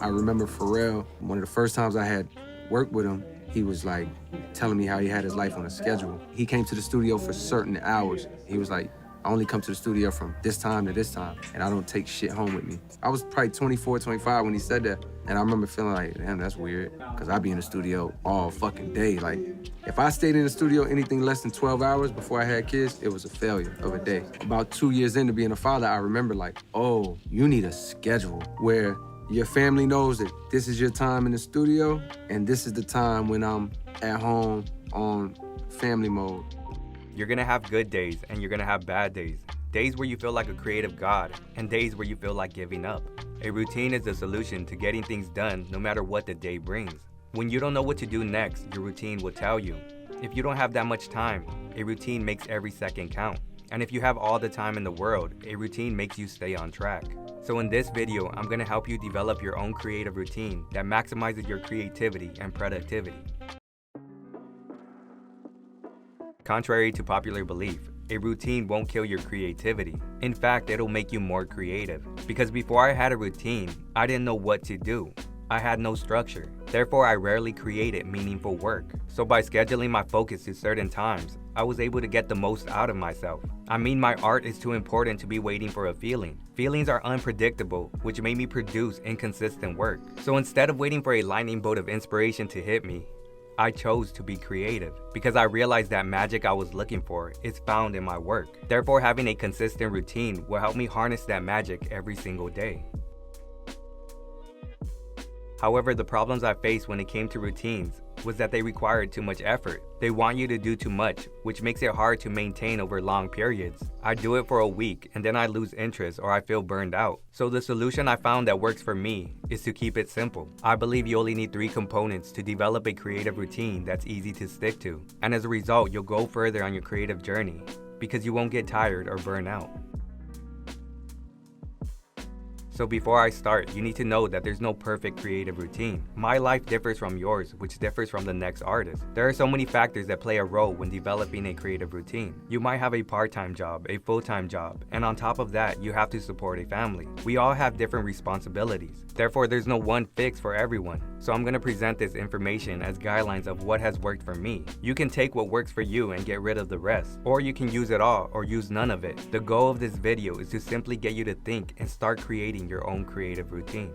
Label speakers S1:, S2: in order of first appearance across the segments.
S1: I remember Pharrell, one of the first times I had worked with him, he was like telling me how he had his life on a schedule. He came to the studio for certain hours. He was like, I only come to the studio from this time to this time, and I don't take shit home with me. I was probably 24, 25 when he said that, and I remember feeling like, damn, that's weird, because I be in the studio all fucking day. Like, if I stayed in the studio anything less than 12 hours before I had kids, it was a failure of a day. About 2 years into being a father, I remember like, oh, you need a schedule where your family knows that this is your time in the studio, and this is the time when I'm at home on family mode.
S2: You're gonna have good days and you're gonna have bad days. Days where you feel like a creative god and days where you feel like giving up. A routine is the solution to getting things done no matter what the day brings. When you don't know what to do next, your routine will tell you. If you don't have that much time, a routine makes every second count. And if you have all the time in the world, a routine makes you stay on track. So in this video, I'm gonna help you develop your own creative routine that maximizes your creativity and productivity. Contrary to popular belief, a routine won't kill your creativity. In fact, it'll make you more creative. Because before I had a routine, I didn't know what to do. I had no structure. Therefore, I rarely created meaningful work. So by scheduling my focus to certain times, I was able to get the most out of myself. I mean, my art is too important to be waiting for a feeling. Feelings are unpredictable, which made me produce inconsistent work. So instead of waiting for a lightning bolt of inspiration to hit me, I chose to be creative because I realized that magic I was looking for is found in my work. Therefore, having a consistent routine will help me harness that magic every single day. However, the problems I faced when it came to routines was that they required too much effort. They want you to do too much, which makes it hard to maintain over long periods. I do it for a week and then I lose interest or I feel burned out. So the solution I found that works for me is to keep it simple. I believe you only need 3 components to develop a creative routine that's easy to stick to. And as a result, you'll go further on your creative journey because you won't get tired or burn out. So before I start, you need to know that there's no perfect creative routine. My life differs from yours, which differs from the next artist. There are so many factors that play a role when developing a creative routine. You might have a part-time job, a full-time job, and on top of that, you have to support a family. We all have different responsibilities. Therefore, there's no one fix for everyone. So I'm going to present this information as guidelines of what has worked for me. You can take what works for you and get rid of the rest, or you can use it all or use none of it. The goal of this video is to simply get you to think and start creating your own creative routine.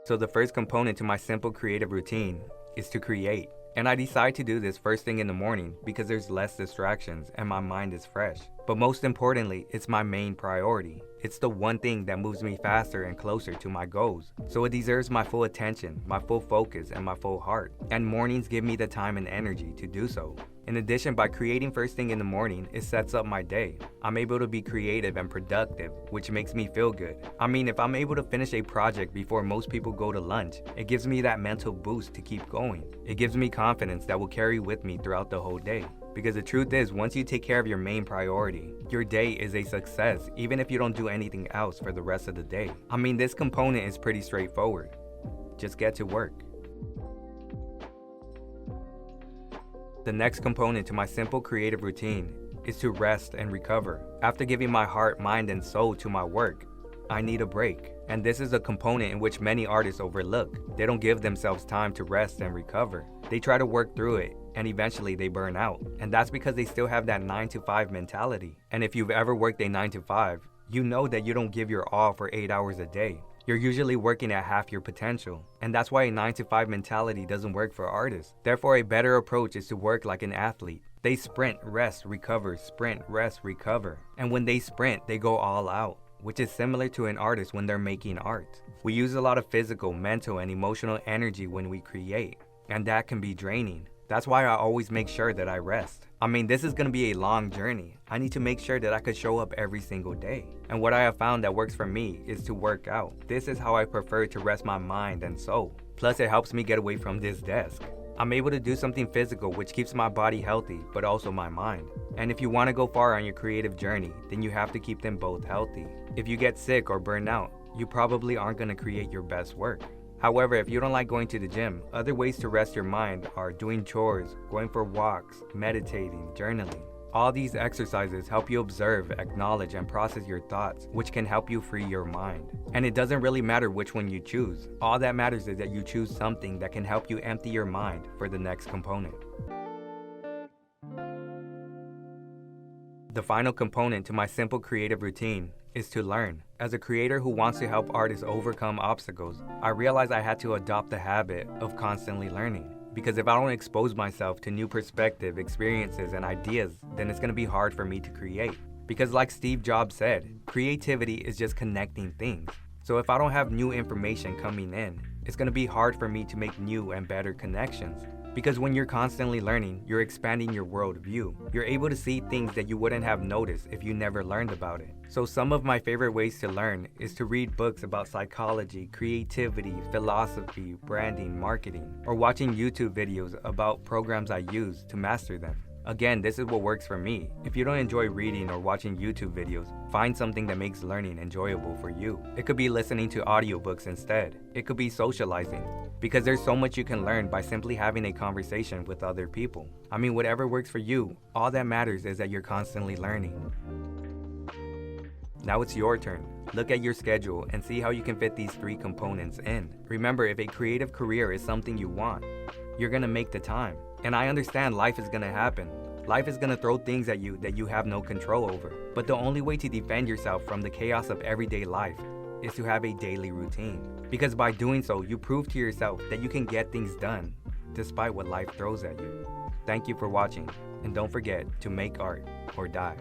S2: So the first component to my simple creative routine is to create. And I decide to do this first thing in the morning because there's less distractions and my mind is fresh. But most importantly, it's my main priority. It's the one thing that moves me faster and closer to my goals. So it deserves my full attention, my full focus, and my full heart. And mornings give me the time and energy to do so. In addition, by creating first thing in the morning, it sets up my day. I'm able to be creative and productive, which makes me feel good. I mean, if I'm able to finish a project before most people go to lunch, it gives me that mental boost to keep going. It gives me confidence that will carry with me throughout the whole day. Because the truth is, once you take care of your main priority, your day is a success, even if you don't do anything else for the rest of the day. I mean, this component is pretty straightforward. Just get to work. The next component to my simple creative routine is to rest and recover. After giving my heart, mind, and soul to my work, I need a break. And this is a component in which many artists overlook. They don't give themselves time to rest and recover. They try to work through it, and eventually they burn out. And that's because they still have that 9-to-5 mentality. And if you've ever worked a 9-to-5, you know that you don't give your all for 8 hours a day. You're usually working at half your potential. And that's why a 9-to-5 mentality doesn't work for artists. Therefore, a better approach is to work like an athlete. They sprint, rest, recover, sprint, rest, recover. And when they sprint, they go all out, which is similar to an artist when they're making art. We use a lot of physical, mental, and emotional energy when we create, and that can be draining. That's why I always make sure that I rest. I mean, this is gonna be a long journey. I need to make sure that I could show up every single day. And what I have found that works for me is to work out. This is how I prefer to rest my mind and soul. Plus, it helps me get away from this desk. I'm able to do something physical which keeps my body healthy, but also my mind. And if you want to go far on your creative journey, then you have to keep them both healthy. If you get sick or burn out, you probably aren't going to create your best work. However, if you don't like going to the gym, other ways to rest your mind are doing chores, going for walks, meditating, journaling. All these exercises help you observe, acknowledge, and process your thoughts, which can help you free your mind. And it doesn't really matter which one you choose. All that matters is that you choose something that can help you empty your mind for the next component. The final component to my simple creative routine is to learn. As a creator who wants to help artists overcome obstacles, I realized I had to adopt the habit of constantly learning. Because if I don't expose myself to new perspective, experiences, and ideas, then it's gonna be hard for me to create. Because like Steve Jobs said, creativity is just connecting things. So if I don't have new information coming in, it's gonna be hard for me to make new and better connections. Because when you're constantly learning, you're expanding your worldview. You're able to see things that you wouldn't have noticed if you never learned about it. So some of my favorite ways to learn is to read books about psychology, creativity, philosophy, branding, marketing, or watching YouTube videos about programs I use to master them. Again, this is what works for me. If you don't enjoy reading or watching YouTube videos, find something that makes learning enjoyable for you. It could be listening to audiobooks instead. It could be socializing. Because there's so much you can learn by simply having a conversation with other people. I mean, whatever works for you, all that matters is that you're constantly learning. Now it's your turn. Look at your schedule and see how you can fit these 3 components in. Remember, if a creative career is something you want, you're gonna make the time. And I understand life is gonna happen. Life is gonna throw things at you that you have no control over. But the only way to defend yourself from the chaos of everyday life is to have a daily routine. Because by doing so, you prove to yourself that you can get things done despite what life throws at you. Thank you for watching, and don't forget to make art or die.